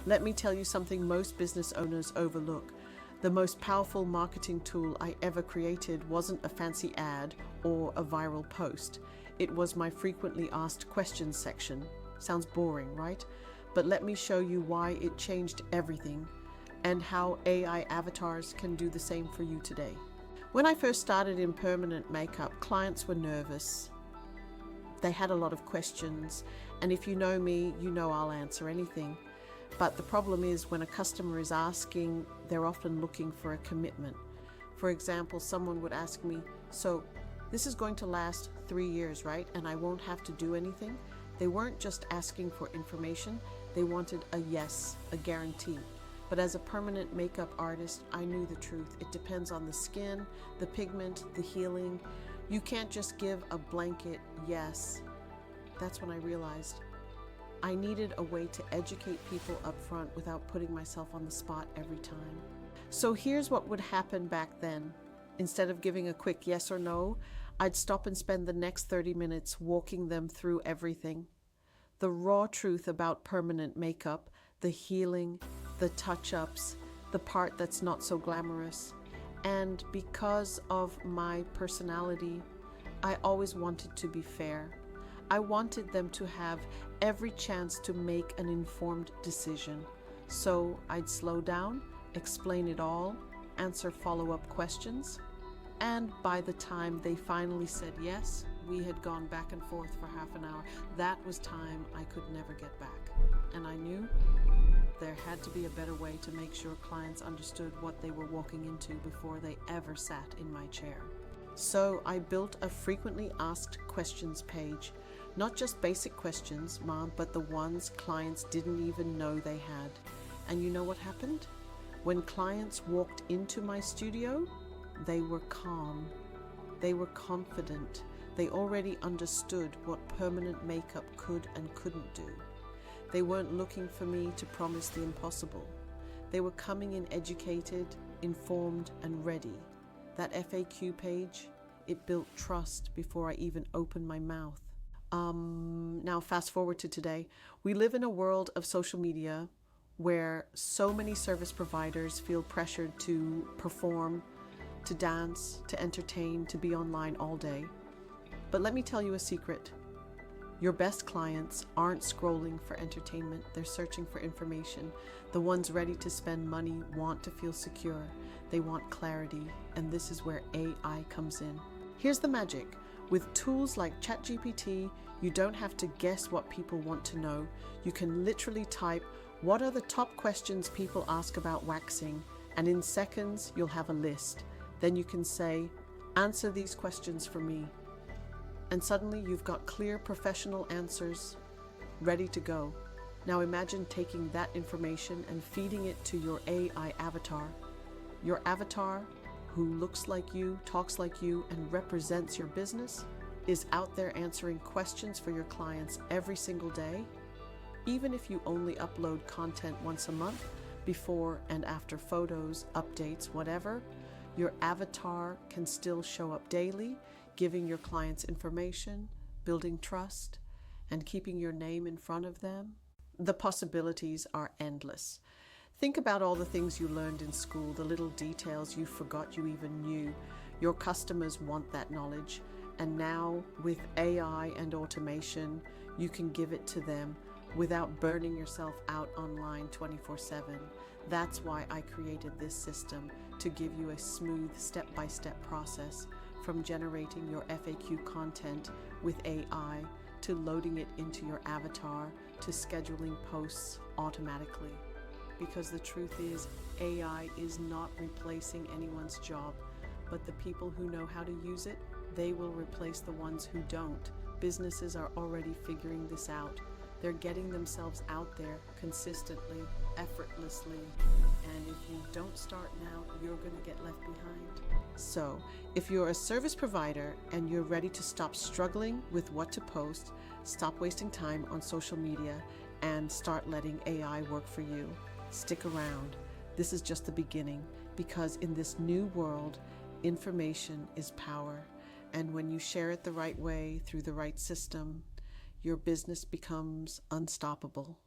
Let me tell you something most business owners overlook. The most powerful marketing tool I ever created wasn't a fancy ad or a viral post. It was my frequently asked questions section. Sounds boring, right? But let me show you why it changed everything and how AI avatars can do the same for you today. When I first started in permanent makeup, clients were nervous. They had a lot of questions, and if you know me, you know I'll answer anything. But the problem is when a customer is asking, they're often looking for a commitment. For example, someone would ask me, so this is going to last 3 years, right? And I won't have to do anything? They weren't just asking for information, they wanted a yes, a guarantee. But as a permanent makeup artist, I knew the truth. It depends on the skin, the pigment, the healing. You can't just give a blanket yes. That's when I realized I needed a way to educate people up front without putting myself on the spot every time. So here's what would happen back then. Instead of giving a quick yes or no, I'd stop and spend the next 30 minutes walking them through everything. The raw truth about permanent makeup, the healing, the touch-ups, the part that's not so glamorous. And because of my personality, I always wanted to be fair. I wanted them to have every chance to make an informed decision. So I'd slow down, explain it all, answer follow-up questions, and by the time they finally said yes, we had gone back and forth for half an hour. That was time I could never get back. And I knew there had to be a better way to make sure clients understood what they were walking into before they ever sat in my chair. So I built a frequently asked questions page. Not just basic questions, Mom, but the ones clients didn't even know they had. And you know what happened? When clients walked into my studio, they were calm. They were confident. They already understood what permanent makeup could and couldn't do. They weren't looking for me to promise the impossible. They were coming in educated, informed, and ready. That FAQ page, it built trust before I even opened my mouth. Now fast forward to today. We live in a world of social media where so many service providers feel pressured to perform, to dance, to entertain, to be online all day. But let me tell you a secret. Your best clients aren't scrolling for entertainment, they're searching for information. The ones ready to spend money want to feel secure. They want clarity, and this is where AI comes in. Here's the magic. With tools like ChatGPT, you don't have to guess what people want to know. You can literally type, what are the top questions people ask about waxing? And in seconds, you'll have a list. Then you can say, answer these questions for me. And suddenly you've got clear professional answers ready to go. Now imagine taking that information and feeding it to your AI avatar. Your avatar, who looks like you, talks like you, and represents your business, is out there answering questions for your clients every single day. Even if you only upload content once a month, before and after photos, updates, whatever, your avatar can still show up daily, giving your clients information, building trust, and keeping your name in front of them. The possibilities are endless. Think about all the things you learned in school, the little details you forgot you even knew. Your customers want that knowledge, and now with AI and automation, you can give it to them without burning yourself out online 24/7. That's why I created this system, to give you a smooth step-by-step process from generating your FAQ content with AI to loading it into your avatar to scheduling posts automatically. Because the truth is, AI is not replacing anyone's job, but the people who know how to use it, they will replace the ones who don't. Businesses are already figuring this out. They're getting themselves out there consistently, effortlessly, and if you don't start now, you're going to get left behind. So, if you're a service provider and you're ready to stop struggling with what to post, stop wasting time on social media, and start letting AI work for you, stick around. This is just the beginning, because in this new world, information is power, and when you share it the right way through the right system, your business becomes unstoppable.